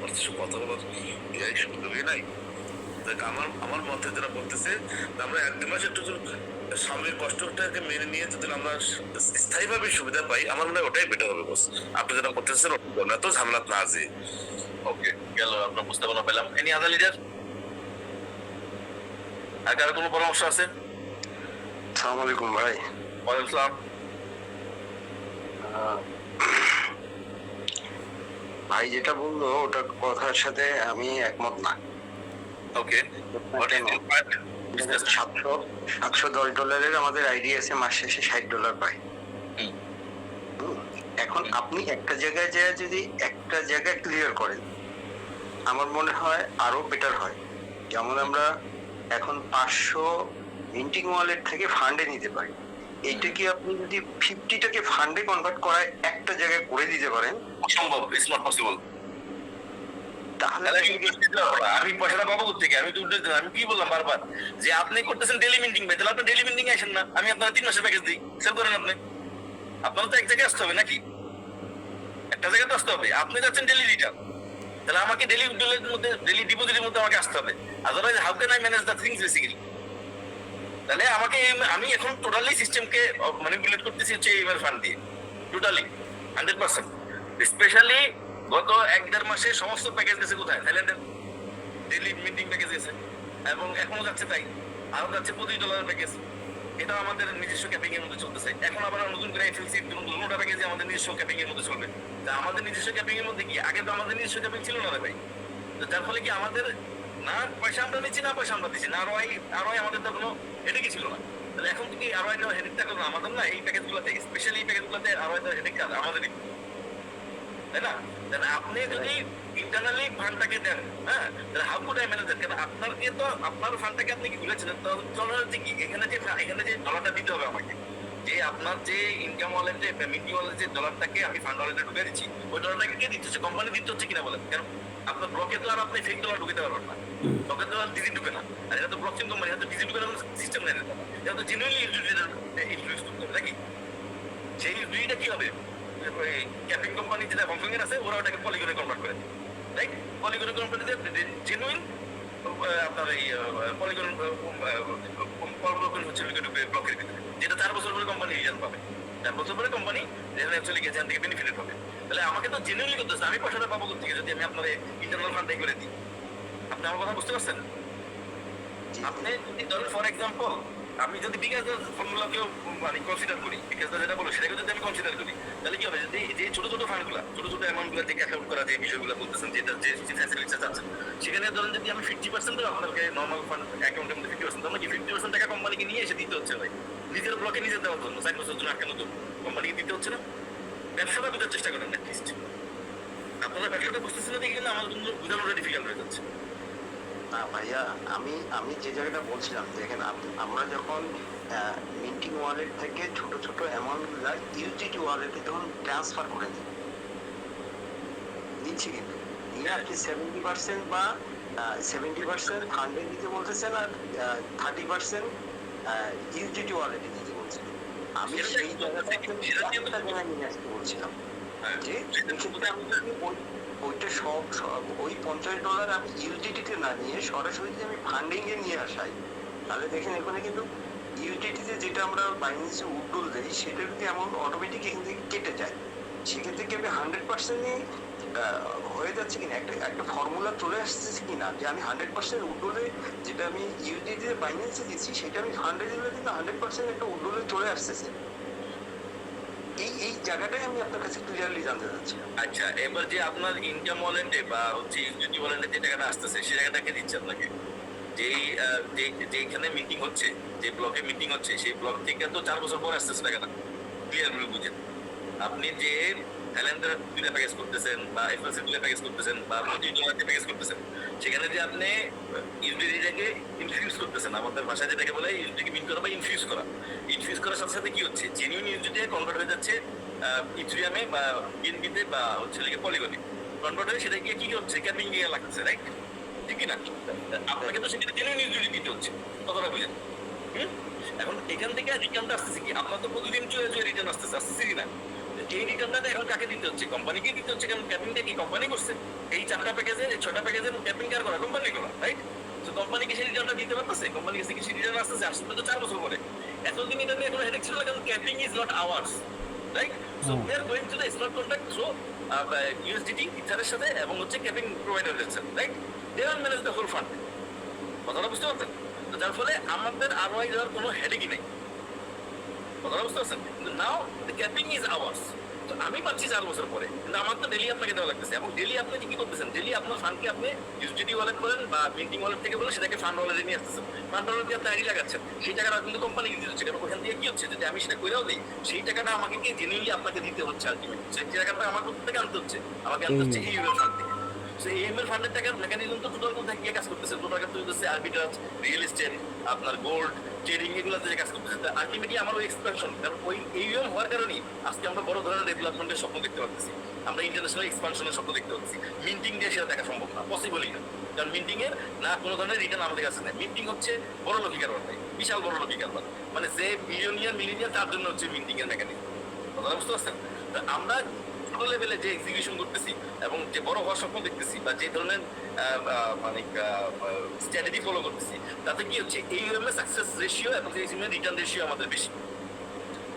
আমার কিছু কথা বলার সুযোগই নাই। আমার আমার মতে যারা বলতেছে আমরা এক 2 মাস একটু সামনের কষ্টটাকে মেনে নিয়ে যদি আমরা স্থায়ীভাবে সুবিধা পাই, আমার মনে হয় ওটাই বেটার হবে বস। আপনি যেটা করতেছেন ওটা এত ঝামেলা না আছে। ওকে, গেল আপনার উপস্থাপনা পেলাম। এনি আদার লিডার, আর কারো কোনো পরামর্শ আছে? আসসালামু আলাইকুম ভাই। ওয়ালাইকুম আসসালাম। ভাই যেটা বললো ওটা কথার সাথে আমি একমত না। ওকে, $710 আমাদের আইডি আছে, মাস শেষে $60 পাই। এখন আপনি একটা জায়গায় যায় যদি একটা জায়গায় ক্লিয়ার করেন, আমার মনে হয় আরো বেটার হয়। যেমন আমরা এখন 500 মিন্টিং ওয়ালেট থেকে ফান্ডে নিতে পারি, এইটা কি আপনি যদি 50টাকে ফান্ডে কনভার্ট করায় একটা জায়গায় করে দিতে পারেন, অসম্ভব, ইটস নট পসিবল। তাহলে আমি পয়সাটা পাবো কোথেকে? আমি তো আমি কি বললাম বারবার যে আপনি করতেছেন ডেইলি মিটিং, তাহলে আপনি ডেইলি মিটিং আসেন না, আমি আপনার 3 মাসের প্যাকেজ দিই, সেল করেন আপনি। আপনারও তো এক জায়গায় আসতে হবে নাকি? একটা জায়গায় তো আসতে হবে। আপনি যাচ্ছেন ডেইলি রিটার্ন, তাহলে আমাকে ডেইলি উইথড্রলের মধ্যে, ডেইলি ডিপোজিটের মধ্যে আমাকে আসতে হবে। Otherwise how can I manage the things basically? তাহলে আমাকে আমি এখন টোটালি সিস্টেমকে ম্যানিপুলেট করতেছি হচ্ছে এইবার ফান্ড দিয়ে, টোটালি 100%। স্পেশালি গত 1-1.5 মাসে সমস্ত প্যাকেজ গেছে কোথায়? থাইল্যান্ডের ডেইলি মিটিং প্যাকেজ গেছে, এবং এখনো যাচ্ছে তাই, আরো যাচ্ছে $25 প্যাকেজ। এটা আমাদের নিজস্ব ক্যাপিং এর মধ্যে চলতেছে। এখন আবার নতুন করে এফএলসি দুটা প্যাকেজ আমাদের নিজস্ব ক্যাপিং এর মধ্যে চলবে। তা আমাদের নিজস্ব ক্যাপিং এর মধ্যে কি আগে তো আমাদের নিজস্ব ক্যাপিং ছিল না রে ভাই? তো যার ফলে কি আমাদের না পয়সা আমরা নিচ্ছি, না পয়সা আমরা দিচ্ছি, না আরোই আমাদের তো কোনো হেডেকই ছিল না। তাহলে এখন থেকে আরোই নেওয়া হেডেকটা করবো আমাদের না, এই প্যাকেজগুলোতে, স্পেশালি এই প্যাকেজগুলোতে আরোই দেওয়ার হেডেকটা আমাদেরই, তাই না? তাহলে আপনি যদি ইন্টারনালি ফান্ডটাকে দেন, হ্যাঁ, তাহলে how could I manage that? কারণ আপনাকে তো আপনার ফান্ডটাকে আপনি কি ভুলেছিলেন? তো ডলার কি এখানে যে ডলারটা দিতে হবে আমাকে, যে আপনার যে ইনকাম ওয়ালেটে, মিন্টি ওয়ালেটে যে ডলারটাকে আমি ফান্ড ওয়ালেটে ঢুকে দিচ্ছি, ওই ডলারটাকে কে দিচ্ছে? কোম্পানি দিতে হচ্ছে কিনা বলেন? কারণ আপনার ব্লকে তো আর আপনি ফেক ডলার ঢুকাতে পারবেন না, ব্লকে তো আর ডিজি ঢুকে না। আর এটা তো ব্লকচেন কোম্পানি, এটা তো ডিজি ঢুকে সিস্টেম নেই, এটা তো জেনুইনলি ইনফ্লুয়েন্স করতে হবে নাকি? সেই ইউডিটা কি হবে? ক্যাপিং কোম্পানি যেটা হংকং এর আছে, ওরা ওটাকে পলিগনে কনভার্ট করে, রাইট? পলিগনে কনভার্ট করে জেনুইন আপনার এই পলিগন হচ্ছে ব্লকের ভিতরে, যেটা 4 বছর পরে কোম্পানি রিটার্ন পাবে, 4 বছর পরে কোম্পানি অ্যাকচুয়ালি এখান থেকে বেনিফিট পাবে। তাহলে আমাকে তো জেনুইনলি করতেছে, আমি পয়সাটা পাবো কোথা থেকে যদি আমি আপনার ইন্টারনাল ফান্ডে করে দিই? আপনি আমার কথা বুঝতে পারছেন? আপনি যদি ধরেন ফর এক্সাম্পল আমি যদি বিকাশ ফর্মুলাকেও কনসিডার করি, বিকাশ যেটা বলো সেটাকে যদি আমি কনসিডার করি, তাহলে কি হবে? যদি যে ছোট ছোট ফান্ডগুলো, ছোট ছোট অ্যামাউন্টগুলো থেকে অ্যাকাউন্ট করা যে বিষয়গুলো বলতেছেন, যেটা যে ফ্যাসিলিটিস চাচ্ছেন, সেখানে ধরেন যদি আমি 50% আপনাকে নর্মাল ফান্ড অ্যাকাউন্টের মধ্যে 50%, তাহলে কি 50% টাকা কোম্পানিকে নিয়ে এসে দিতে হচ্ছে ভাই? নিজের ব্লকে নিজে দেওয়ার জন্য 4 বছরের জন্য আটকানোর জন্য কোম্পানিকে দিতে হচ্ছে না? ব্যবসাটা বোঝার চেষ্টা করেন অ্যাটলিস্ট। আপনারা ব্যবসাটা বুঝতেছেন না, দেখে কিন্তু আমার জন্য বোঝানোটা ডিফিকাল্ট হয়ে যাচ্ছে। না ভাইয়া, আমি আমি যে জায়গাটা বলছিলাম, দেখেন আমরা যখন মিন্টিং ওয়ালেট থেকে ছোট ছোট অ্যামাউন্টগুলো ইউজিটি ওয়ালেটে তখন ট্রান্সফার করে দিচ্ছি, কিন্তু নিয়ে আপনি 70% বা 70% ফান্ডে দিতে বলতেছেন, আর 30% ইউজিটি ওয়ালেটে দিতে বলছেন। আমি সেই জায়গাটা একটা জায়গায় নিয়ে আসতে বলছিলাম যে ওইটা সব ওই $50 আমি ইউটিলিটিতে না নিয়ে সরাসরি যদি আমি ফান্ডিং এ নিয়ে আসাই, তাহলে দেখেন এখানে কিন্তু ইউটিলিটিতে যেটা আমরা বাইন্যান্সে উইথড্রল দেই সেটা যদি অ্যামাউন্ট অটোমেটিক এখান থেকে কেটে যায়, সেক্ষেত্রে কি আমি 100% হয়ে যাচ্ছে কিনা, একটা ফর্মুলা চলে আসতেছে কিনা যে আমি 100% উইথড্রলে, যেটা আমি ইউটিলিটিতে বাইন্যান্সে দিচ্ছি সেটা আমি ফান্ডে দিলে কিন্তু 100% একটা উইথড্রলে চলে আসতেছে। এই জায়গাটাই আমি আপনার কাছে ক্লিয়ারলি জানতে চাচ্ছি। আচ্ছা, এবার যে আপনার ইনকাম ওয়ালেটে বা হচ্ছে ইউজিটি ওয়ালেটে যে টাকাটা আসতেছে, সেই টাকাটাকে দিচ্ছে আপনাকে যেখানে মিটিং হচ্ছে, যে ব্লকে মিটিং হচ্ছে, সেই ব্লক থেকে তো 4 বছর পরে আসতেছে টাকাটা। ক্লিয়ার করে বুঝেন। আপনি যে থাইল্যান্ডের 2টা প্যাকেজ করতেছেন বা এফএলসি 2টা প্যাকেজ করতেছেন বা $25 প্যাকেজ করতেছেন, সেখানে যে আপনি ইউজিটিটাকে ইনফিউজ করতেছেন, আমাদের ভাষায় যেটাকে বলে ইউজিটিকে মিন করা বা ইনফিউজ করা। ইনফিউজ করার সাথে সাথে কি হচ্ছে? জেনুইন ইউজিটি কনভার্ট হয়ে যাচ্ছে ইথিরিয়ামে বা বিএনবিতে বা হচ্ছে পলিগনে কনভার্ট হয়ে, সেটা গিয়ে কি হচ্ছে? ক্যাপিং গিয়ে লাগতেছে, রাইট? ঠিক না? আপনাকে তো সেটা জেনুইন ইউজিটি দিতে হচ্ছে, কতটা বুঝেন? এখন এখান থেকে রিটার্নটা আসতেছে কি? আপনার তো প্রতিদিন চুয়ে রিটার্ন আসতেছে কি না? এই রিটার্নটা এখন কাকে দিতে হচ্ছে? কোম্পানিকে দিতে হচ্ছে, কারণ ক্যাপিংটা কি কোম্পানি করছে? এই 4টা প্যাকেজে, 6টা প্যাকেজের ক্যাপিং কার করা? কোম্পানি করা, রাইট? তো কোম্পানিকে সেই রিটার্নটা দিতে পারতেছে? কোম্পানির কাছে কি সেই রিটার্ন আসতেছে? আসলে তো 4 বছর পরে। এতদিন এটা নিয়ে কোনো হেডেক ছিল না, কারণ capping is not ours, right? So we are going to the smart contract through USDT ইথারের সাথে এবং হচ্ছে ক্যাপিং প্রোভাইডারের সাথে, right? They will manage the whole fund. কথাটা বুঝতে পারছেন? তো যার ফলে আমাদের আরওআই দেওয়ার কোনো হেডেকই নেই। কথাটা বুঝতে পারছেন? কিন্তু নাও দ্য ক্যাপিং ইজ আওয়ার্স। তো আমি পাচ্ছি 4 বছর পরে, কিন্তু আমার তো ডেলি আপনাকে দেওয়া লাগতেছে। এবং ডেলি আপনি কি করতেছেন? ডেলি আপনার ফান্ডকে আপনি ইউএসডিটি ওয়ালেট করেন বা মিন্টিং ওয়ালেট থেকে বলে সেটাকে ফান্ড ওয়ালেটে নিয়ে আসতেছেন। ফান্ড ওয়ালেটে আপনি আইডি লাগাচ্ছেন, সেই টাকাটা কিন্তু কোম্পানি দিতে হচ্ছে। কারণ ওখান থেকে কি হচ্ছে, যদি আমি সেটা কইরাও দিই, সেই টাকাটা আমাকে কি জেনুইনলি আপনাকে দিতে হচ্ছে আলটিমেটলি। সেই টাকাটা আমার কোথা থেকে আনতে হচ্ছে? আমাকে আনতে হচ্ছে এই ফান্ড থেকে। সো এএমএল ফান্ডের টাকার মেকানিজম তো টোটাল কোথায় গিয়ে কাজ করতেছে? টোটাল কাজ করতেছে আরবিট্রাজ, রিয়েল এস্টেট, আপনার গোল্ড ট্রেডিং, এগুলোতে কাজ করতেছে। আলটিমেটলি আমার ওই এক্সপানশন, কারণ ওই এইএম হওয়ার কারণেই আজকে আমরা বড় ধরনের ডেভেলপমেন্টের স্বপ্ন দেখতে পাচ্ছি। আমরা ইন্টারন্যাশনাল এক্সপানশনের স্বপ্ন দেখতে পাচ্ছি। মিন্টিং দিয়ে সেটা দেখা সম্ভব না, পসিবলই না। কারণ মিন্টিং এর না কোনো ধরনের রিটার্ন আমাদের কাছে নেই। মিন্টিং হচ্ছে বড় লোকই কারবার, বিশাল বড় লোকই কারবার। মানে যে মিলিয়নিয়ার তার জন্য হচ্ছে মিন্টিং এর মেকানিজম। কথাটা বুঝতে পারছেন? আমরা ছোট লেভেলে যে এক্সিকিউশন করতেছি এবং যে বড় হওয়ার স্বপ্ন দেখতেছি বা যে ধরনের মানে স্ট্র্যাটেজি ফলো করতেছি, তাতে কি হচ্ছে এই সাকসেস রেশিও এবং রিটার্ন রেশিও আমাদের বেশি।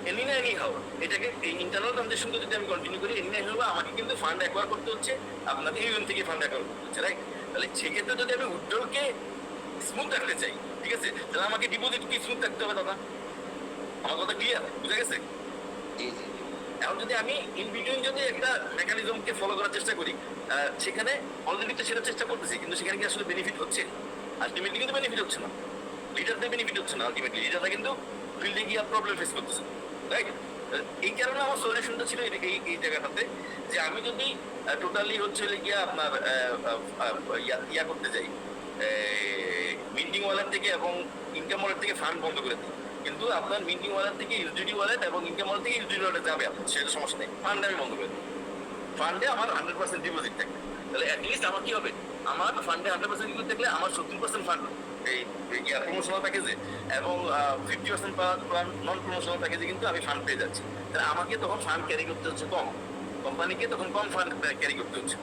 এনি না এনি হাও, এটাকে এই ইন্টারনাল ট্রানজেকশনকে যদি আমি কন্টিনিউ করি, এনি না এনি হাও আমাকে কিন্তু ফান্ড অ্যাকোয়ার করতে হচ্ছে, আপনার ইউএম থেকে ফান্ড অ্যাকোয়ার করতে হচ্ছে, রাইট? তাহলে সেক্ষেত্রে যদি আমি উইথড্রলকে স্মুথ রাখতে চাই, ঠিক আছে, তাহলে আমাকে ডিপোজিটকে স্মুথ রাখতে হবে দাদা। আমার কথা ক্লিয়ার, বুঝা গেছে? জি জি জি। এখন যদি আমি ইন বিটুইন যদি একটা মেকানিজমকে ফলো করার চেষ্টা করি, সেখানে অলরেডি তো সেটা চেষ্টা করতেছি, কিন্তু সেখানে কি আসলে বেনিফিট হচ্ছে? আলটিমেটলি কিন্তু বেনিফিট হচ্ছে না, লিডারদের বেনিফিট হচ্ছে না। আলটিমেটলি লিডাররা কিন্তু ফিল্ডে গিয়ে প্রবলেম ফেস করতেছে, রাইট? এই কারণে আমার সলিউশনটা ছিল এই জায়গাটাতে, যে আমি যদি টোটালি হচ্ছে গিয়ে আপনার ইয়া করতে যাই, মিন্টিং ওয়ালেট থেকে এবং ইনকাম ওয়ালেট থেকে ফান্ড বন্ধ করে দিই, কিন্তু আপনার মিন্টিং ওয়ালেট থেকে ইউজিডি ওয়ালেট এবং ইনকাম ওয়ালেট থেকে ইউজিডি ওয়ালেট যাবে, আপনার সেটা সমস্যা নেই। ফান্ড আমি বন্ধ করে দিই, ফান্ডে আমার 100% ডিপোজিট থাকবে। তাহলে অ্যাটলিস্ট আমার কি হবে? আমার ফান্ডে 100% ডিপোজিট থাকলে আমার 70% ফান্ড এই প্রমোশনাল প্যাকেজে এবং 50% নন প্রমোশনাল প্যাকেজে কিন্তু আমি ফান্ড পেয়ে যাচ্ছি। তাহলে আমাকে তখন ফান্ড ক্যারি করতে হচ্ছে কম, কোম্পানিকে তখন কম ফান্ড ক্যারি করতে হচ্ছে।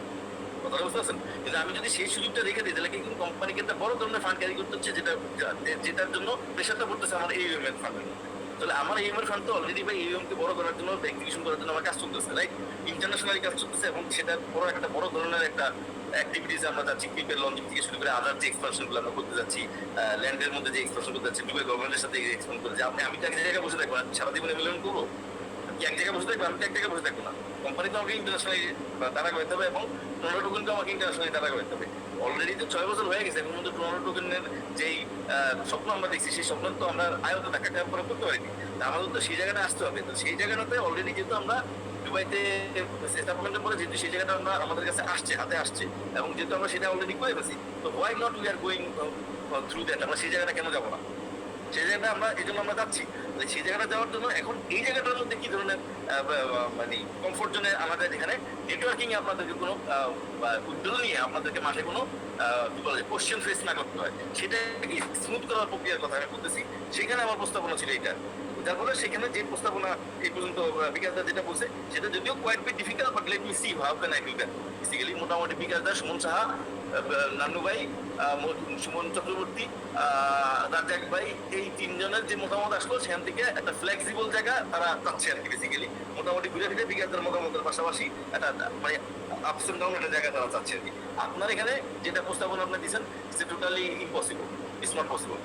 কথাটা বুঝতে পারছেন? কিন্তু আমি যদি সেই সুযোগটা রেখে দিই, তাহলে কিন্তু কোম্পানিকে একটা বড় ধরনের ফান্ড ক্যারি করতে হচ্ছে, যেটার জন্য প্রেশারটা পড়তেছে আমার এইএম এর ফান্ডের মধ্যে। তাহলে আমার এইএম এর ফান্ড তো অলরেডি বা এইএম কে বড় করার জন্য, এক্সিকিউশন করার জন্য আমার কাজ চলতেছে, রাইট? ইন্টারন্যাশনালি কাজ চলতেছে এবং সেটা বড় ধরনের একটা অ্যাক্টিভিটিস আমরা যাচ্ছি। ক্রিপের লঞ্চিং থেকে শুরু করে আদার যে এক্সপানশন গুলো আমরা করতে যাচ্ছি, ল্যান্ডের মধ্যে যে এক্সপানশন করতে যাচ্ছি, দুবাই গভর্নমেন্টের সাথে এক্সপান্ড করতে যাচ্ছি। আমি তো এক জায়গায় বসে থাকবো, সারা জীবনে মিলন করবো কি এক জায়গায় বসে থাকবো? আমি তো এক জায়গায় বসে থাকবো না। কোম্পানি তো আমাকে ইন্টারন্যাশনালি দাঁড়া করতে হবে এবং টোনারো টোকেনকে আমাকে ইন্টারন্যাশনালি দাঁড়া করতে হবে। অলরেডি তো 6 বছর হয়ে গেছে, এখন মধ্যে টোনারো টোকেনের যেই স্বপ্ন আমরা দেখছি, সেই স্বপ্ন তো আমরা আয়ত্তে টাকাটা পরে করতে পারিনি। আমাদের তো সেই জায়গাটা আসতে হবে। তো সেই জায়গাটাতে অলরেডি যেহেতু আমরা দুবাইতে এস্টাবলিশমেন্টের পরে যেহেতু সেই জায়গাটা আমরা আমাদের কাছে আসছে, হাতে আসছে, এবং যেহেতু আমরা সেটা অলরেডি করে ফেলছি, তো why not we are going through that? আমরা সেই জায়গাটা কেন যাবো না? সেই জায়গাটা আমরা এই জন্য আমরা যাচ্ছি। সেই জায়গাটা যাওয়ার জন্য এখন এই জায়গাটার মধ্যে কি ধরনের মানে কমফোর্ট জোনে আমাদের এখানে নেটওয়ার্কিং এ আপনাদেরকে কোনো উদ্যোগ নিয়ে আপনাদেরকে মাঠে কোনো কি বলে কোশ্চেন ফেস না করতে হয়, সেটা কি স্মুথ করার প্রক্রিয়ার কথা আমি বলতেছি। সেখানে আমার প্রস্তাবনা ছিল এটা, যার ফলে সেখানে যে প্রস্তাবনা এই পর্যন্ত বিকাশদা যেটা বলছে, সেটা যদিও quite be difficult, but let me see how can I do that. Basically মোটামুটি বিকাশদা, সুমন সাহা, নান্নু ভাই, সুমন চক্রবর্তী, রাজাক ভাই, এই 3 জনের যে মতামত আসলো, সেখান থেকে একটা ফ্লেক্সিবল জায়গা তারা চাচ্ছে আর কি। বেসিক্যালি মোটামুটি ঘুরে ফিরে বিকাশদার মতামতের পাশাপাশি একটা মানে আপস এন্ড ডাউন একটা জায়গা তারা চাচ্ছে আর কি। আপনার এখানে যেটা প্রস্তাবনা আপনি দিচ্ছেন, সে totally impossible, it's not possible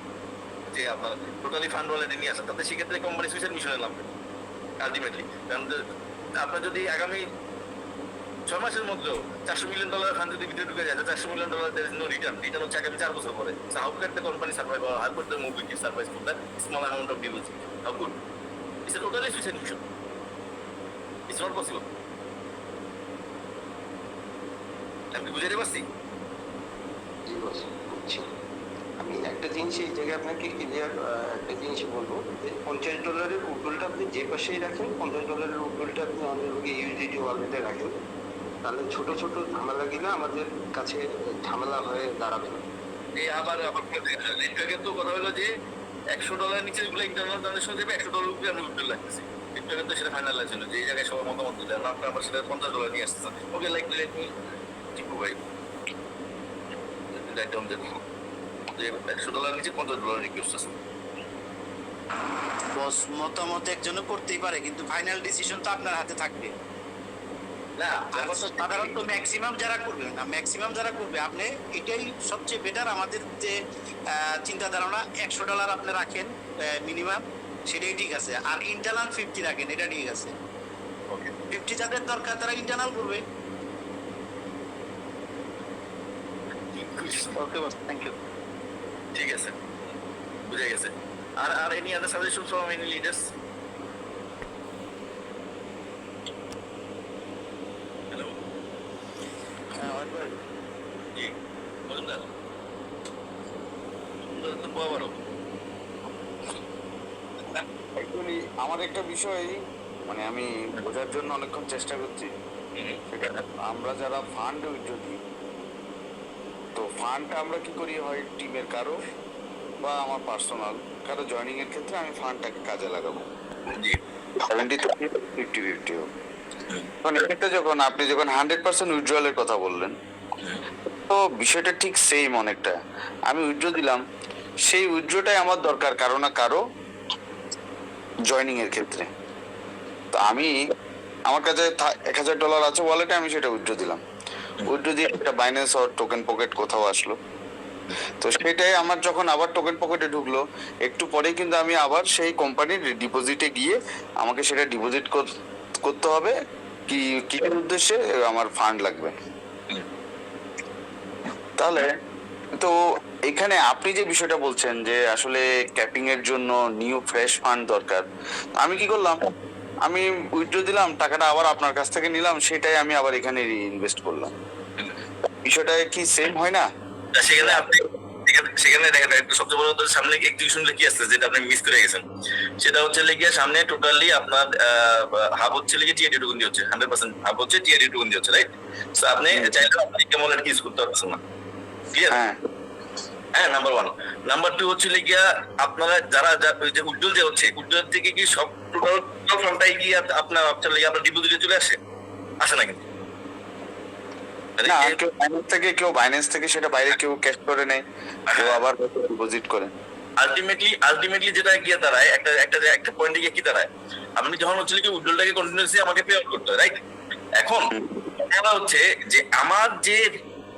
যে আপনার টোটালি ফান্ড ওয়ালেটে নিয়ে আসেন। তাতে সেক্ষেত্রে কোম্পানি সুইসাইড মিশনে নামবে আলটিমেটলি। কারণ আপনার যদি আগামী 6 মাসের মধ্যেও $400 মিলিয়ন ফান্ড যদি ভিতরে ঢুকে যায়, $400 million there is no return হচ্ছে আগামী 4 বছর পরে। So how could the company survive, or how could the movie survive for that small amount of deposit? How could? It's a totally suicide mission. It's not possible. আমি বুঝাতে পারছি? জি বস, বুঝছি। আমি একটা জিনিস এই জায়গায় আপনাকে ক্লিয়ার একটা জিনিস বলবো, যে $50 উড্ডলটা আপনি যে পাশেই রাখেন, $50 উড্ডলটা আপনি আমাদের ইউজিডি ওয়ালেটে রাখেন, তাহলে ছোট ছোট ঝামেলা গেলে আমাদের কাছে ঝামেলা হয়ে দাঁড়াবে না। এই আবার নেটওয়ার্কের তো কথা হলো যে $100 নিচে যেগুলো ইন্টারনাল ট্রানজাকশন দেবে, $100 উপরে আমরা উঠতে লাগতেছি। টিকটকে তো সেটা ফাইনালাইজ হলো যে এই জায়গায় সবার মতামত দিলেন আপনার আবার সেটা $50 নিয়ে আসতেছেন। ওকে, লাইক লেট মি টিপু ভাই একদম দেখুন যে $100 নিচে $50 রিকোয়েস্ট আছে। বস মতামত একজনে করতেই পারে, কিন্তু ফাইনাল ডিসিশন তো আপনার হাতে থাকবে। না আর সাধারণত ম্যাক্সিমাম যারা করবে না, ম্যাক্সিমাম যারা করবে, আপনি এটাই সবচেয়ে বেটার। আমাদের যে চিন্তা ধারণা $100 আপনি রাখেন মিনিমাম, সেটাই ঠিক আছে। আর ইন্টারনাল 50 রাখেন, এটা ঠিক আছে। ওকে 50 যাদের দরকার তারা ইন্টারনাল করবে। Okay boss, thank you. ঠিক আছে, বুঝে গেছে। আর any other suggestion from any leaders? Hello জি বলুন না, তো বাবারও অ্যাকচুয়ালি আমার একটা বিষয় মানে আমি বোঝার জন্য অনেকক্ষণ চেষ্টা করছি, সেটা আমরা যারা ফান্ড উইথড্র দিই, তো ফান্ডটা আমরা কি করি, হয় টিমের কারো বা আমার পার্সোনাল কারো জয়েনিং এর ক্ষেত্রে আমি ফান্ডটাকে কাজে লাগাবো জি 70 থেকে 50-50 হোক। এখন এটা যখন আপনি যখন 100% উইথড্রয়ালের কথা বললেন, তো বিষয়টা ঠিক সেম অনেকটা। আমি উইথড্র দিলাম, সেই উইথড্রটাই আমার দরকার কারো না কারো জয়েনিং এর ক্ষেত্রে। তো আমি আমার কাছে $1000 আছে ওয়ালেটে, আমি সেটা উইথড্র দিলাম, উইথড্র দিয়ে একটা বাইন্যান্স আর টোকেন পকেট কোথাও আসলো। তো সেটাই আমার যখন আবার টোকেন পকেটে ঢুকলো, একটু পরেই কিন্তু আমি আবার সেই কোম্পানির ডিপোজিটে গিয়ে আমাকে সেটা ডিপোজিট করতে হবে। কি কিসের উদ্দেশ্যে? আমার ফান্ড লাগবে। তাহলে তো এখানে আপনি যে বিষয়টা বলছেন যে আসলে ক্যাপিং এর জন্য নিউ ফ্রেশ ফান্ড দরকার, আমি কি করলাম, আমি উইথড্র দিলাম, টাকাটা আবার আপনার কাছ থেকে নিলাম, সেটাই আমি আবার এখানে ইনভেস্ট করলাম। বিষয়টা কি সেম হয় না? সেখানে আপনি সেখানে দেখেন একটু সবচেয়ে বড় কথা, সামনে এক্সিকিউশন কি আসছে যেটা আপনি মিস করে গেছেন, সেটা হচ্ছে লিখে সামনে টোটালি আপনার হাব হচ্ছে লিখে টিআরডি টোকেন দিয়ে হচ্ছে 100% হাব হচ্ছে টিআরডি টোকেন দিয়ে হচ্ছে, রাইট? সো আপনি চাইলে আপনি কেমন আর কি ইউজ করতে পারছেন না, ক্লিয়ার? হ্যাঁ হ্যাঁ, নাম্বার 1। নাম্বার 2 হচ্ছে লিগিয়া আপনারা যারা ওই যে উজ্জ্বল যে হচ্ছে উজ্জ্বল থেকে কি সব টোটাল ফান্ডটাই কি আপনার আপনার ডিপোজিটে চলে আসে না কিন্তু না, কেউ বাইন্যান্স থেকে সেটা বাইরে কেউ ক্যাশ করে নেয়, কেউ আবার ডিপোজিট করে। আলটিমেটলি যেটা গিয়ে দাঁড়ায় একটা পয়েন্টে গিয়ে কি দাঁড়ায়, আপনি যখন হচ্ছে কি উইথড্রলটাকে কন্টিনিউয়াসলি আমাকে পে আউট করতে হয়, রাইট? এখন কথা হচ্ছে যে আমার যে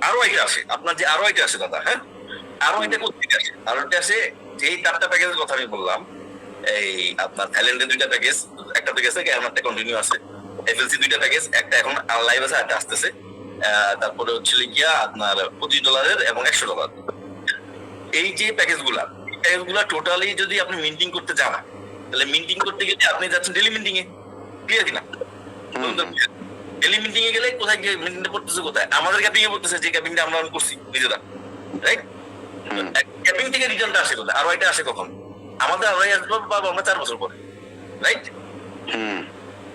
আরো আইটা আসে, আপনার যে আরো আইটা আসে দাদা, হ্যাঁ আরো আইটা কোথেকে আসে? আরো আইটা আসে যেই 4টা প্যাকেজের কথা আমি বললাম, এই আপনার থাইল্যান্ডের 2টা প্যাকেজ, একটা প্যাকেজ থেকে আমারটা কন্টিনিউ আছে, এফএলসি 2টা প্যাকেজ, একটা এখন লাইভ আছে, একটা আসতেছে, তারপরে হচ্ছে গিয়া আপনার $25 এবং $100। এই যে প্যাকেজগুলা টোটালি যদি আপনি মিন্টিং করতে যান, তাহলে মিন্টিং করতে গেলে আপনি যাচ্ছেন ডেলি মিন্টিং এ, ক্লিয়ার কিনা? ডেলি মিন্টিং এ গেলে কোথায় গিয়ে মিন্টিংটা করতেছে, কোথায়? আমাদের ক্যাপিং এ করতেছে, যে ক্যাপিংটা আমরা করছি নিজেরা, রাইট? ক্যাপিং থেকে রিটার্নটা আসে কোথায়? আর ওইটা আসে কখন? আমাদের আর আসবে পাবো আমরা 4 বছর পরে, রাইট?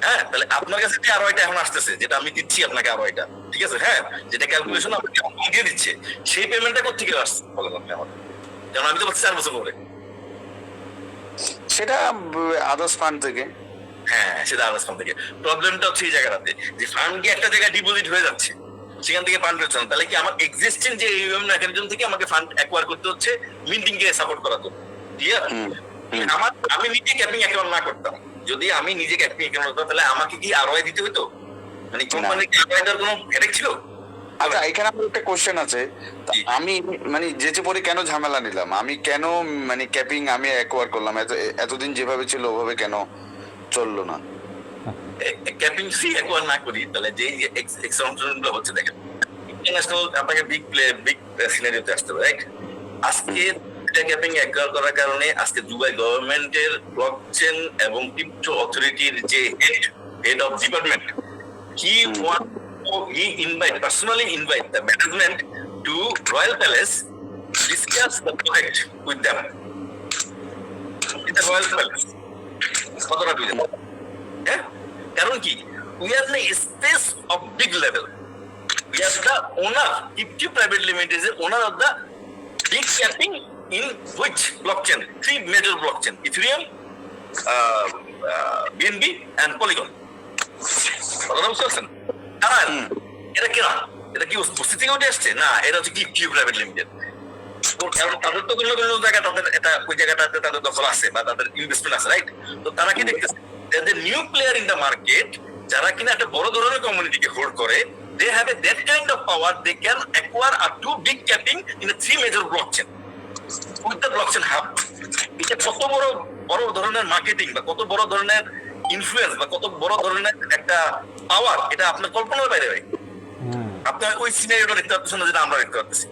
হ্যাঁ, তাহলে আপনার কাছে যে আর ওইটা এখন আসতেছে, যেটা আমি দিচ্ছি আপনাকে আর ওইটা, ঠিক আছে, হ্যাঁ, যেটা ক্যালকুলেশন আপনাকে দিয়ে দিচ্ছে, সেই পেমেন্টটা কোথেকে আসছে বলেন আপনি আমাদের? যেমন আমি তো বলছি 4 বছর পরে, সেটা আদার্স ফান্ড থেকে। হ্যাঁ, সেটা আলাদা ফান্ড থেকে। প্রবলেমটা হচ্ছে এই জায়গাটাতে যে ফান্ড কি একটা জায়গায় ডিপোজিট হয়ে যাচ্ছে, সেখান থেকে ফান্ড হচ্ছে না, তাহলে কি আমার এক্সিস্টিং যে ইউএম মেকানিজম থেকে আমাকে ফান্ড অ্যাকোয়ার করতে হচ্ছে মিন্টিং কে সাপোর্ট করার জন্য, ক্লিয়ার? আমি নিজে ক্যাপিং অ্যাকাউন্ট না করতাম, যদি আমি নিজে ক্যাপিং অ্যাকাউন্ট করতাম, তাহলে আমাকে কি আরওআই দিতে হতো? মানে কোম্পানির কি আরওআই দেওয়ার কোনো হেডেক ছিল? আচ্ছা, এখানে আমার একটা কোশ্চেন আছে। আমি মানে যেচে পরে কেন ঝামেলা নিলাম, আমি কেন মানে ক্যাপিং আমি অ্যাকোয়ার করলাম, এতদিন যেভাবে ছিল ওভাবে কেন চললো না? ক্যাপিং ফি অ্যাকোয়ার না করি, তাহলে যে এক্সাম্পশনগুলো হচ্ছে দেখেন, ইন্টারন্যাশনাল আপনাকে বিগ সিনারিওতে আসতে হবে, রাইট? আজকে এটা ক্যাপিং অ্যাকোয়ার করার কারণে আজকে দুবাই গভর্নমেন্টের ব্লকচেন এবং ক্রিপ্টো অথরিটির যে head of department, he personally invite the management to Royal Palace, discuss the project with them in the Royal Palace. কতটা বুঝেন? হ্যাঁ, কারণ কি, we are in a space of big level. We are the owner, Crypto Private Limited is the owner of the big capping in which blockchain? 3 major blockchain: Ethereum, BNB and Polygon, কথাটা বুঝতে পারছেন? তারা এটা কেনা, এটা কি উপস্থিত থেকে উঠে আসছে না, এটা হচ্ছে কিউ প্রাইভেট লিমিটেড। কারণ তাদের তো কোনো কোনো জায়গায় তাদের এটা ওই জায়গাটাতে তাদের দখল আছে বা তাদের ইনভেস্টমেন্ট আছে, রাইট? তো তারা কি দেখতেছে, যে new player in the market, যারা কিনা একটা বড় ধরনের কমিউনিটিকে হোল্ড করে, they have a that kind of power, they can acquire a too big capping in a 3 major blockchain with the blockchain hub. এটা কত বড় বড় ধরনের মার্কেটিং বা কত বড় ধরনের ইনফ্লুয়েন্স বা কত বড় ধরনের একটা পাওয়ার, এটা আপনার কল্পনার বাইরে ভাই। আপনার ওই সিনারিওটা দেখতে পাচ্ছেন না, যেটা আমরা দেখতে পাচ্ছি।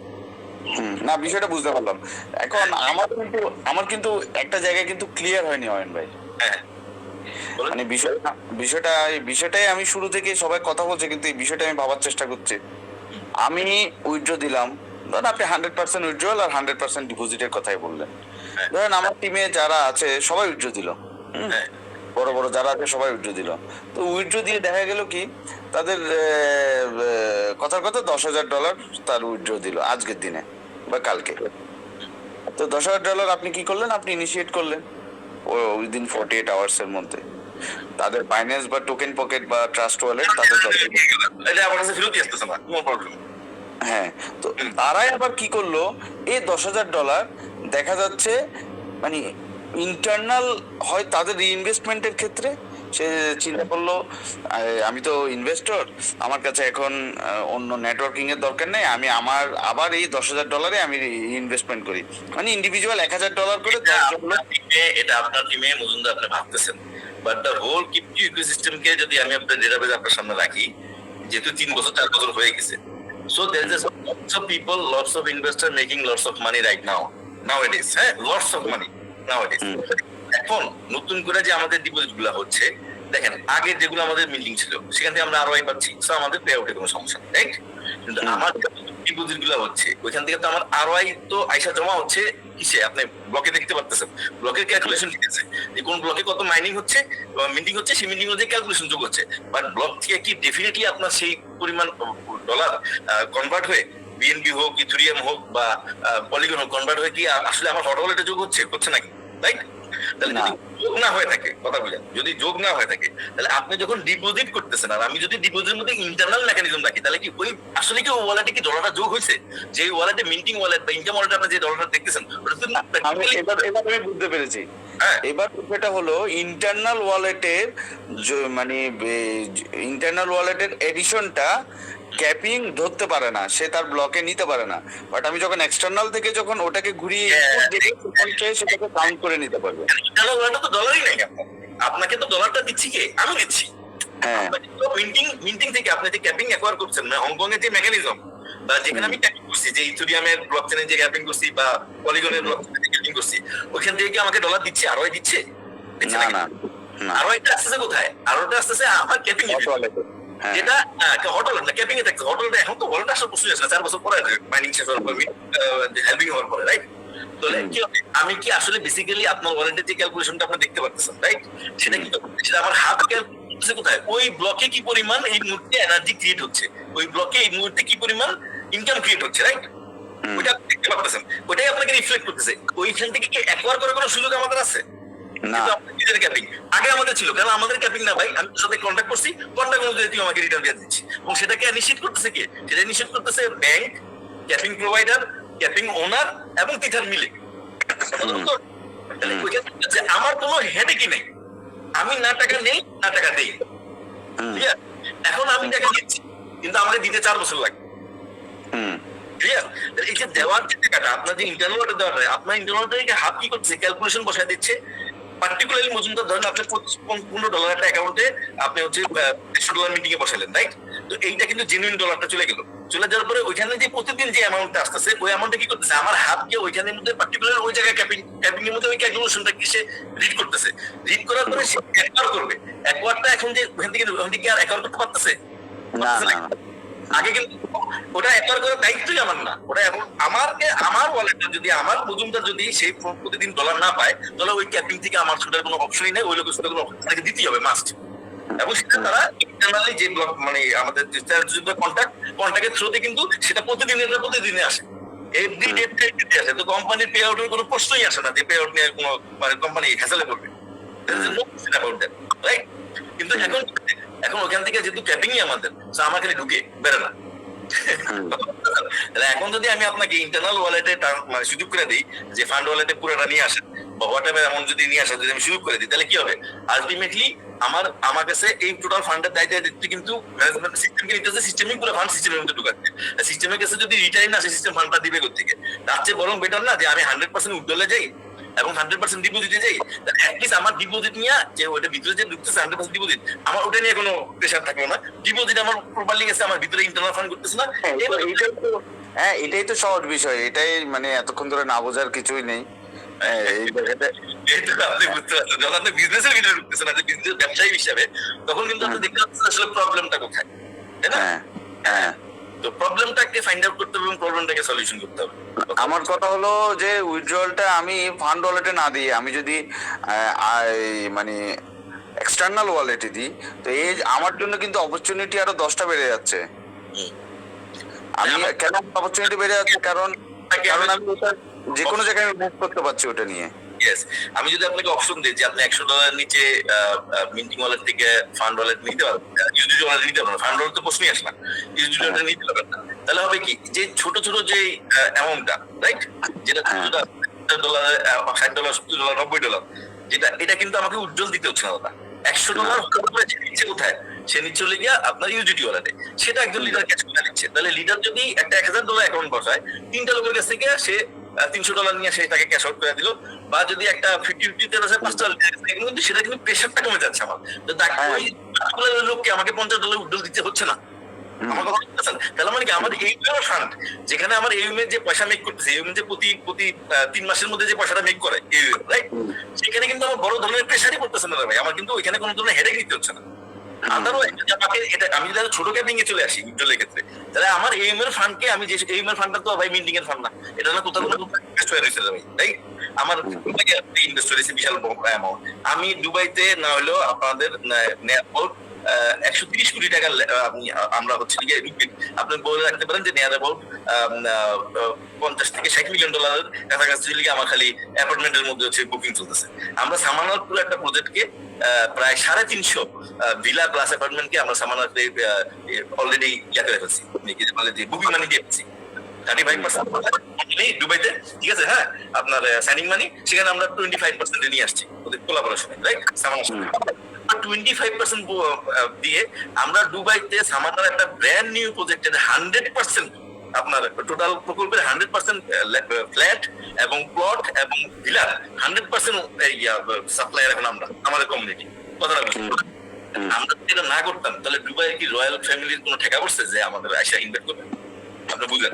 না, বিষয়টা বুঝতে পারলাম। এখন আমার কিন্তু একটা জায়গায় কিন্তু ক্লিয়ার হয়নি অয়ন ভাই। হ্যাঁ, মানে বিষয়টাই আমি শুরু থেকে সবাই কথা বলছে, কিন্তু এই বিষয়টা আমি ভাবার চেষ্টা করছি। আমি উইথড্র দিলাম, ধরেন আপনি 100% উইথড্রল আর 100% ডিপোজিটের কথাই বললেন। ধরেন আমার টিমে যারা আছে সবাই উইথড্র দিল, বড় বড় যারা আছে সবাই উইথড্র দিল। তো উইথড্র দিয়ে দেখা গেল কি, তাদের কথার কথা $10,000 তার উইথড্র দিল আজকের দিনে বা কালকে। তো $10,000 আপনি কি করলেন, আপনি ইনিশিয়েট করলেন উইদিন 48 আওয়ার্স এর মধ্যে। তাদের বাইন্যান্স বা টোকেন পকেট বা ট্রাস্ট ওয়ালেট তাদের এটা আমার কাছে ফেরত আসতেছে না, নো প্রবলেম। হ্যাঁ, তো তারাই আবার কি করলো, এই $10,000 দেখা যাচ্ছে মানে ইন্টারনাল হয় তাদের রিইনভেস্টমেন্টের ক্ষেত্রে সে চিন্তা করলো, আমি তো ইনভেস্টর, আমার কাছে এখন অন্য নেটওয়ার্কিং এর দরকার নেই, আমি আমার আবার এই $10,000 আমি ইনভেস্টমেন্ট করি। মানে ইন্ডিভিজুয়াল $1,000 করে 10 জন লোক। এটা আপনার টিমে মজুমদার আপনি ভাবতেছেন, বাট দ্য হোল ক্রিপ্টো ইকোসিস্টেমকে যদি আমি আপনার ডেটাবেজ আপনার সামনে রাখি, যেহেতু 3 বছর 4 বছর হয়ে গেছে, so there is lots of people, lots of investors making lots of money right nowadays, হ্যাঁ, lots of money nowadays। এখন নতুন করে যে আমাদের ডিপোজিট গুলা হচ্ছে, দেখেন আগে যেগুলো আমাদের মিটিং ছিল সেখান থেকে আমরা আরোই পাচ্ছি, সো আমাদের পে আউটে কোনো সমস্যা নেই, রাইট? কিন্তু আমার ডিপোজিট গুলা হচ্ছে ওইখান থেকে তো আমার আরওআই তো আইসা জমা হচ্ছে কিসে, আপনি ব্লকে দেখতে পারতেছেন, ব্লকের ক্যালকুলেশন ঠিক আছে যে কোন ব্লকে কত মাইনিং হচ্ছে, মিটিং হচ্ছে, সেই মিটিং অনুযায়ী ক্যালকুলেশন যোগ হচ্ছে। বাট ব্লক থেকে কি ডেফিনেটলি আপনার সেই পরিমাণ ডলার কনভার্ট হয়ে বিএনবি হোক, ইথেরিয়াম হোক বা পলিগন হোক, কনভার্ট হয়ে কি আসলে আমার হট ওয়ালেটে যোগ হচ্ছে নাকি, রাইট? তাহলে যদি যোগ না হয়ে থাকে, কথা বুঝেন, যদি যোগ না হয়ে থাকে, তাহলে আপনি যখন ডিপোজিট করতেছেন, আর আমি যদি ডিপোজিটের মধ্যে ইন্টারনাল মেকানিজম রাখি, তাহলে কি ওই আসলে কি ওয়ালেটে কি ডলারটা যোগ হয়েছে? যে ওয়ালেটে মিন্টিং ওয়ালেট বা ইনকাম ওয়ালেটে আপনি যে ডলারটা দেখতেছেন, ওটা তো এবার আমি বুঝতে পেরেছি। এবার বিষয়টা হলো ইন্টারনাল ওয়ালেটের মানে ইন্টারনাল ওয়ালেটের এডিশনটা ক্যাপিং ধরতে পারে না, সে তার ব্লকে নিতে পারে না। বাট আমি যখন এক্সটার্নাল থেকে যখন ওটাকে ঘুরিয়ে সেটাকে কাউন্ট করে নিতে পারবে। ইন্টারনাল ওয়ালেটে তো ডলারই নাই, আপনাকে তো ডলারটা দিচ্ছি কে, আমি দিচ্ছি। হ্যাঁ, মিন্টিং থেকে আপনি যে ক্যাপিং অ্যাকোয়ার করছেন, মানে হংকং এর যে মেকানিজম বা যেখানে আমি ক্যাপিং করছি, যে ইথেরিয়ামের ব্লকচেনে যে ক্যাপিং করছি বা পলিগনের ব্লকচেনে যে ক্যাপিং করছি, ওইখান থেকে কি আমাকে ডলার দিচ্ছে, আরওআই দিচ্ছে? না না, আরওআইটা আসতেছে কোথায়? আরওআইটা আসতেছে আমার ক্যাপিং যেটা হট ওয়ালেট না, ক্যাপিং এ থাকছে। হট ওয়ালেট এখন তো ওয়ালেট আসার প্রশ্নই আসে না, 4 বছর পরে মাইনিং শেষ হওয়ার পর, হেল্পিং হওয়ার পরে, রাইট? তাহলে কি আমি কি আসলে বেসিক্যালি আপনার ওয়ালেটের যে ক্যালকুলেশনটা আপনি দেখতে পাচ্ছেন, রাইট? সেটা কি সেটা আমার হাত ক্যালকুলেশন কোথায়, ওই ব্লকে কি পরিমাণ এই মুহূর্তে এনার্জি ক্রিয়েট হচ্ছে, ওই ব্লকে এই মুহূর্তে কি পরিমাণ ইনকাম ক্রিয়েট হচ্ছে, রাইট? ওইটা আপনি দেখতে পাচ্ছেন, ওইটাই আপনাকে রিফ্লেক্ট করতেছে। ওইখান থেকে কি অ্যাকোয়ার করার কোনো সুযোগ আমাদের আছে? আগে আমাদের ছিল, কারণ আমাদের ক্যাপিং না ভাই, আমি তোর সাথে কন্ট্যাক্ট করছি, কন্ট্যাক্ট অনুযায়ী তুই আমাকে রিটার্ন দিয়ে দিচ্ছি, এবং সেটাকে নিশ্চিত করতেছে কে? সেটা নিশ্চিত করতেছে ব্যাংক, ক্যাপিং প্রোভাইডার, ক্যাপিং ওনার এবং তিথার মিলে। আমার কোনো হেডেকই নেই, আমি না টাকা নেই না টাকা দেই, ঠিক আছে? এখন আমি টাকা দিচ্ছি, কিন্তু আমাকে দিতে 4 বছর লাগবে, ক্লিয়ার? এই যে দেওয়ার যে টাকাটা আপনার যে ইন্টারনাল দেওয়াটা, আপনার ইন্টারনালটাকে হাত কি করছে, ক্যালকুলেশন বসায় দিচ্ছে। পার্টিকুলারলি মজুমদার ধরেন আপনি $15 একটা অ্যাকাউন্টে আপনি হচ্ছে $100 মিটিং এ বসালেন, রাইট? তো এইটা কিন্তু জেনুইন ডলারটা চলে গেল, চলে যাওয়ার পরে ওইখানে যে প্রতিদিন যে অ্যামাউন্টটা আসতেছে, ওই অ্যামাউন্টটা কি করতেছে, আমার হাত গিয়ে ওইখানের মধ্যে পার্টিকুলার ওই জায়গায় ক্যাপিং এর মধ্যে ওই ক্যালকুলেশনটা কি সে রিড করতেছে, রিড করার পরে সে অ্যাকোয়ার করবে। অ্যাকোয়ারটা এখন যে ওখান থেকে আর অ্যাকোয়ার করতে পারতেছে না না, আগে কিন্তু ওটা অ্যাকোয়ার করার দায়িত্বই আমার না, ওটা এখন আমার ওয়ালেটটা যদি আমার মজুমদার যদি সেই প্রতিদিন ডলার না পায়, তাহলে ওই ক্যাপিং থেকে আমার ছুটার কোনো অপশনই নেই, ওই লোকের ছুটার কোনো অপশন তাকে দিতেই হবে, মাস্ট। এবং সেটা তারা ইন্টারনালি যে ব্লক মানে আমাদের কন্ট্যাক্টের থ্রুতে কিন্তু সেটা প্রতিদিনে আসে, এভরি ডে আসে। তো কোম্পানির পে আউটের কোনো প্রশ্নই আসে না যে পে আউট নিয়ে কোনো মানে কোম্পানি হ্যাসেলে করবে, রাইট? কিন্তু এখন ওখান থেকে যেহেতু ক্যাপিংই আমাদের, আমার খালি ঢুকে বেড়ে না। এখন যদি আমি আপনাকে ইন্টারনাল ওয়ালেটে মানে সুযোগ করে দিই যে ফান্ড ওয়ালেটে পুরোটা নিয়ে আসেন বা হোয়াটএভার এমন যদি নিয়ে আসেন, যদি আমি সুযোগ করে দিই, তাহলে কি হবে? আলটিমেটলি আমার কাছে এই টোটাল ফান্ডের দায়িত্ব কিন্তু ম্যানেজমেন্ট সিস্টেমকে নিতে হচ্ছে, সিস্টেমিক পুরো ফান্ড সিস্টেমের মধ্যে ঢুকাচ্ছে। সিস্টেমের কাছে যদি রিটার্ন আসে, সিস্টেম ফান্ডটা দিবে কোথেকে? তার চেয়ে বরং বেটার না যে আমি 100% উইথড্রলে যাই এবং 100% ডিপোজিটে যাই, অ্যাটলিস্ট আমার ডিপোজিট নিয়ে যে ওইটা ভিতরে যে ঢুকতেছে 100% ডিপোজিট, আমার ওটা নিয়ে কোনো প্রেশার থাকলো না। ডিপোজিট আমার প্রপারলি গেছে, আমার ভিতরে ইন্টারনাল ফান্ড করতেছে না। এটাই তো সহজ বিষয়, এটাই মানে এতক্ষণ ধরে না বোঝার কিছুই নেই। আপনি বুঝতে পারছেন, যখন আপনি বিজনেসের ভিতরে ঢুকতেছেন না, বিজনেস ব্যবসায়ী হিসাবে, তখন কিন্তু আপনি দেখতে পাচ্ছেন আসলে প্রবলেমটা কোথায়, তাই না? তো প্রবলেমটাকে ফাইন্ড আউট করতে হবে এবং প্রবলেমটাকে সলিউশন করতে হবে। আমার কথা হলো যে উইথড্রলটা আমি ফান্ড ওয়ালেটে না দিয়ে আমি যদি মানে এক্সটার্নাল ওয়ালেটে দিই, তো এই আমার জন্য কিন্তু অপরচুনিটি আরো 10টা বেড়ে যাচ্ছে। আমি কেন অপরচুনিটি বেড়ে যাচ্ছে? কারণ আমি ওটা যে কোনো জায়গায় ইনভেস্ট করতে পারছি ওটা নিয়ে। ইয়েস, আমি যদি আপনাকে অপশন দিই যে আপনি $100 নিচে মিন্টিং ওয়ালেট থেকে ফান্ড ওয়ালেট নিতে পারবেন, ইউজিডি ওয়ালেট নিতে পারবেন, ফান্ড ওয়ালেট তো প্রশ্নই আসে না, ইউজিডি ওয়ালেট নিতে পারবেন না, তাহলে হবে কি যে ছোট ছোট যে অ্যামাউন্টটা, রাইট, যেটা $60, $70, $90, যেটা এটা কিন্তু আমাকে উজ্জ্বল দিতে হচ্ছে না দাদা। $100 নিচ্ছে কোথায়? সে নিচ্ছে হলে গিয়া আপনার ইউজিডি ওয়ালেটে, সেটা একজন লিডার ক্যাচ করে নিচ্ছে। তাহলে লিডার যদি একটা $1000 অ্যাকাউন্ট বসায়, 3টা লোকের কাছ থেকে সে $300 নিয়ে সে তাকে ক্যাশ আউট করে দিল, বা যদি একটা 50-50 তে $5টা কিন্তু সেটা কিন্তু প্রেশারটা কমে যাচ্ছে আমার। তো ওই লোককে আমাকে $50 উজ্জ্বল দিতে হচ্ছে না। আমার কথা বুঝতেছেন? তাহলে মানে কি আমার এই ফান্ড, যেখানে আমার এই যে পয়সা মেক করতেছে, এই যে প্রতি 3 মাসের মধ্যে যে পয়সাটা মেক করে, রাইট, সেখানে কিন্তু আমার বড় ধরনের প্রেশারই পড়তেছে না ভাই। আমার কিন্তু ওইখানে কোনো ধরনের হেডেক নিতে হচ্ছে না। আমি যদি ছোট ক্যাপিং এ চলে আসি উইথড্রলের ক্ষেত্রে, তাহলে আমার এইএম এর ফান্ডকে, আমি যে এইএম এর ফান্ডটা তো ভাই মিন্টিং এর ফান্ড না, এটা না কোথাও ইনভেস্ট হয়ে রয়েছে ভাই, তাই আমার ইনভেস্ট হয়েছে বিশাল অ্যামাউন্ট। আমি দুবাইতে না হলেও আপনাদের 130 কোটি টাকা আমরা হচ্ছে আপনি বলে রাখতে পারেন যে নিয়ার অ্যাবাউট $50 থেকে $60 মিলিয়ন কাছাকাছি আমার খালি অ্যাপার্টমেন্টের মধ্যে হচ্ছে বুকিং চলতেছে। আমরা সামানার পুরো একটা প্রজেক্টকে প্রায় 350 ভিলা প্লাস অ্যাপার্টমেন্টকে আমরা সামানাতে অলরেডি ইয়া করে ফেলছি, বুকিং মানি দিয়ে ফেলছি 35% দুবাইতে, ঠিক আছে? হ্যাঁ, আপনার সাইনিং মানি সেখানে আমরা 25% নিয়ে আসছি ওদের কোলাবোরেশনে, রাইট? সামানার 25% দিয়ে আমরা দুবাইতে সামানার একটা ব্র্যান্ড নিউ প্রজেক্টের 100% আপনার টোটাল প্রকল্পের 100% ফ্ল্যাট এবং প্লট এবং ভিলার 100% সাপ্লায়ার এখন আমরা আমাদের কমিউনিটি। কথাটা বুঝতে, আমরা যদি এটা না করতাম তাহলে দুবাইয়ের কি রয়্যাল ফ্যামিলির কোনো ঠেকা পড়ছে যে আমাদের আইসা ইনভেস্ট করবে? আপনি বুঝলেন?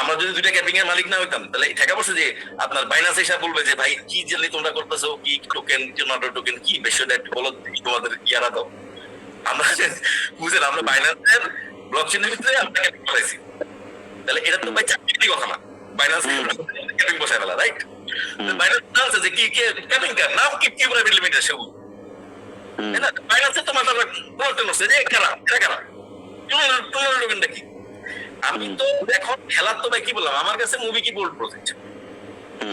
আমরা যদি 2টা ক্যাপিং এর মালিক না হইতাম, তাহলে ঠেকা পড়ছে যে আপনার বাইনান্স এসে বলবে যে ভাই কি জানি তোমরা করতেছো, কি টোকেন টোকেন কি বিষয়টা একটু বলো, তোমাদের ইয়ারা দাও। আমরা বুঝলেন, আমরা বাইনান্সের ব্লকচেনের ভিতরে আমরা ক্যাপিং করাইছি, তাহলে এটা তো ভাই চাকরি কথা না, বাইনান্স ক্যাপিং বসায় ফেলা, রাইট? বাইনান্স যে কি ক্যাপিং কার নাম কি প্রাইভেট লিমিটেড সব, তাই না? বাইনান্সে তো মাথা বলতে নষ্ট যে কারা তোমার টোকেনটা কি? আমি তো এখন খেলার তো ভাই কি বললাম, আমার কাছে মুভি কি বোল্ড প্রজেক্ট,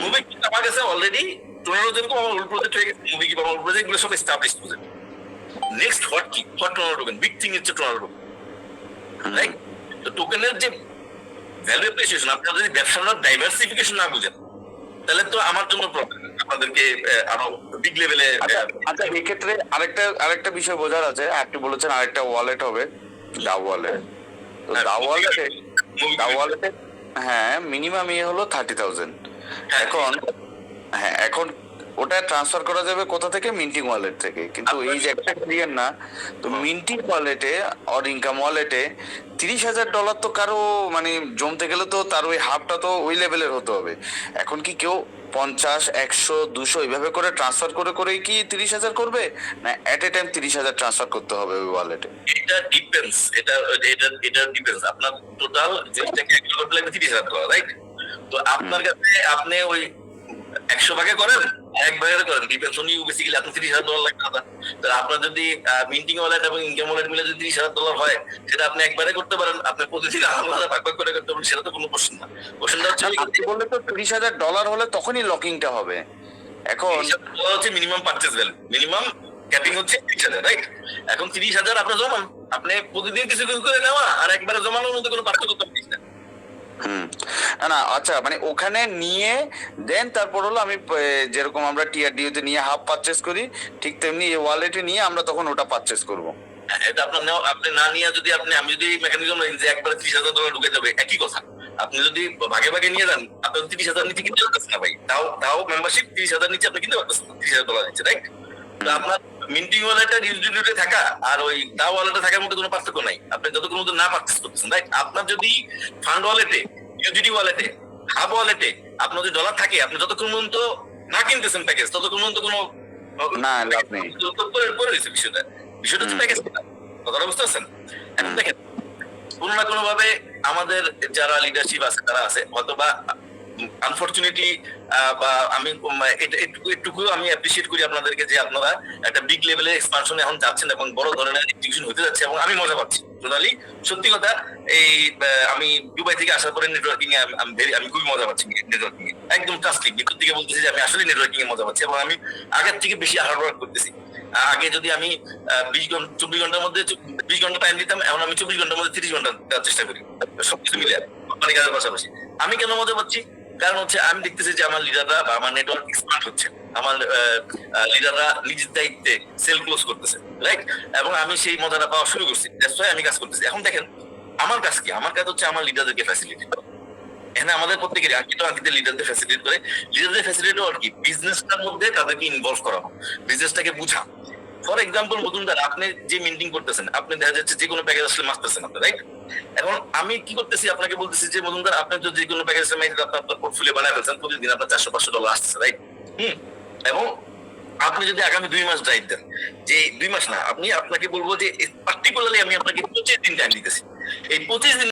মুভি কি আমার কাছে অলরেডি 15 জন আমার ওল্ড প্রজেক্ট হয়ে গেছে, মুভি কি আমার ওল্ড প্রজেক্ট গুলো সব এস্টাবলিশড প্রজেক্ট। নেক্সট হোয়াট কি Tonaro token, big thing is Tonaro token, right? তো টোকেনের যে ভ্যালু অ্যাপ্রিসিয়েশন, আপনারা যদি ব্যবসার ডাইভার্সিফিকেশন না বুঝেন, তাহলে তো আমার জন্য প্রবলেম, আপনাদেরকে আরো বিগ লেভেলে। আচ্ছা, এই ক্ষেত্রে আরেকটা বিষয় বোঝার আছে। আপনি বলেছেন আরেকটা ওয়ালেট হবে দা ওয়ালেট, তো দা ওয়ালেটে হ্যাঁ মিনিমাম হলো 30,000। এখন ওটা ট্রান্সফার করা যাবে কোথা থেকে? মিন্টিং ওয়ালেট থেকে। কিন্তু এই যে একটা ক্লিয়ার না, তো মিন্টিং ওয়ালেটে আর ইনকাম ওয়ালেটে $30,000 তো কারো মানে জমতে গেলে তো তার ওই হাফটা তো ওই লেভেলের হতে হবে। এখন কি কেউ 50, 100, 200 এইভাবে করে ট্রান্সফার করেই কি 30,000 করবে, না এট এ টাইম 30,000 ট্রান্সফার করতে হবে ওই ওয়ালেটে? এটা ডিপেন্ডস, এটা ডিপেন্ডস আপনার টোটাল যেটা ক্যালকুলেট লাগবে $30,000, রাইট? তো আপনার কাছে আপনি ওই 100 ভাগে করেন, 1 ভাগে করেন, ডিপেন্ডস অন ইউ বেসিক্যালি আপনি $30,000 লাগবে না। তো আপনার যদি মিন্টিং ওয়ালেট এবং ইনকাম ওয়ালেট মিলে যদি $30,000 হয়, সেটা আপনি একবারে করতে পারেন, আপনি প্রতিদিন আলাদা ভাগ করে করতে পারেন, সেটা তো কোনো কোশ্চেন না। কোশ্চেনটা হচ্ছে আপনি বললে তো $30,000 হলে তখনই লকিংটা হবে, এখন হচ্ছে minimum purchase value, minimum capping হচ্ছে 30,000, রাইট? এখন 30,000 আপনার জমান, আপনি প্রতিদিন কিছু কিছু করে নেওয়া আর একবারে জমানোর মধ্যে কোনো পার্থক্য তো নেই না। না না, আচ্ছা মানে ওখানে নিয়ে দেন তারপর হলো আমি যেরকম আমরা টিআরডিও তে নিয়ে হাফ পারচেস করি, ঠিক তেমনি এই ওয়ালেটে নিয়ে আমরা তখন ওটা পারচেস করব। এটা আপনার নেওয়া, আপনি না নিয়ে যদি আমি যদি মেকানিজম যে একবারে $30,000 ঢুকে যাবে, একই কথা। আপনি যদি ভাগে ভাগে নিয়ে যান, আপনার 30,000 নিচে কিনতে পারতেছেন না ভাই, তাও মেম্বারশিপ 30,000 নিচে আপনি কিনতে পারতেছেন না, $30,000 নিচে, রাইট? তো আপনার মিন্টিং ওয়ালেটের ইউটিলিটি থাকা আর ওই দাও ওয়ালেটে থাকার মধ্যে কোনো পার্থক্য নাই, আপনি যতক্ষণ মধ্যে না পারচেস করতেছেন, রাইট? আপনার যদি ফান্ড ওয়ালেটে, ইউজিডি ওয়ালেটে, হাব ওয়ালেটে আপনার যদি ডলার থাকে, আপনি যতক্ষণ পর্যন্ত না কিনতেছেন প্যাকেজ, ততক্ষণ পর্যন্ত কোনো না লাভ নেই। পরে রয়েছে বিষয়টা হচ্ছে প্যাকেজ, কথাটা বুঝতে পারছেন? এখন দেখেন, কোনো না কোনো ভাবে আমাদের যারা লিডারশিপ আছে তারা আছে হয়তো বা আনফরচুনেটলি, বা আমি একটুকু আমি অ্যাপ্রিসিয়েট করি আপনাদেরকে যে আপনারা একটা বিগ লেভেলের এক্সপানশনে এখন যাচ্ছেন এবং বড় ধরনের এক্সিকিউশন হতে যাচ্ছে এবং আমি মজা পাচ্ছি টোটালি। সত্যি কথা, এই আমি দুবাই থেকে আসার পরে নেটওয়ার্কিং এ আমি খুবই মজা পাচ্ছি, নেটওয়ার্কিং এ একদম ট্রাস্টলি ভিতর থেকে বলতেছি যে আমি আসলে নেটওয়ার্কিং এ মজা পাচ্ছি এবং আমি আগের থেকে বেশি হার্ড ওয়ার্ক করতেছি। আগে যদি আমি 24 ঘন্টার মধ্যে 20 ঘন্টা টাইম দিতাম, এখন আমি 24 ঘন্টার মধ্যে 30 ঘন্টা দেওয়ার চেষ্টা করি, সবকিছু মিলে কোম্পানি কাজের পাশাপাশি। আমি কেন মজা পাচ্ছি? কারণ হচ্ছে আমি দেখতেছি যে আমার লিডাররা বা আমার নেটওয়ার্ক এক্সপান্ড হচ্ছে, আমার লিডাররা নিজের দায়িত্বে সেল ক্লোজ করতেছে, রাইট? এবং আমি সেই মজাটা পাওয়া শুরু করছি, দ্যাটস ওয়াই আমি কাজ করতেছি। এখন দেখেন আমার কাজ কি? আমার কাজ হচ্ছে আমার লিডারদেরকে ফ্যাসিলিটেট করা। এখানে আমাদের প্রত্যেকেরই আঙ্কিতের লিডারদের ফ্যাসিলিটেট করে, লিডারদের ফ্যাসিলিটেট আর কি বিজনেসটার মধ্যে তাদেরকে ইনভলভ করানো, বিজনেসটাকে বুঝা। ফর এক্সাম্পল, মজুমদার আপনি যে মিন্টিং করতেছেন, আপনি দেখা যাচ্ছে যে কোনো প্যাকেজ আসলে মারতেছেন আপনি, রাইট? এখন আমি কি করতেছি, আপনাকে বলতেছি যে মজুমদার আপনি যদি যে কোনো প্যাকেজ আপনার পোর্টফোলিও বানায় ফেলছেন, প্রতিদিন আপনার $400-500 আসতেছে, রাইট? এবং আপনি যদি আগামী 2 মাস ড্রাইভ দেন, যে 2 মাস না, আপনাকে বলবো যে পার্টিকুলারলি আমি আপনাকে 25 দিন টাইম দিতেছি, এই 25 দিন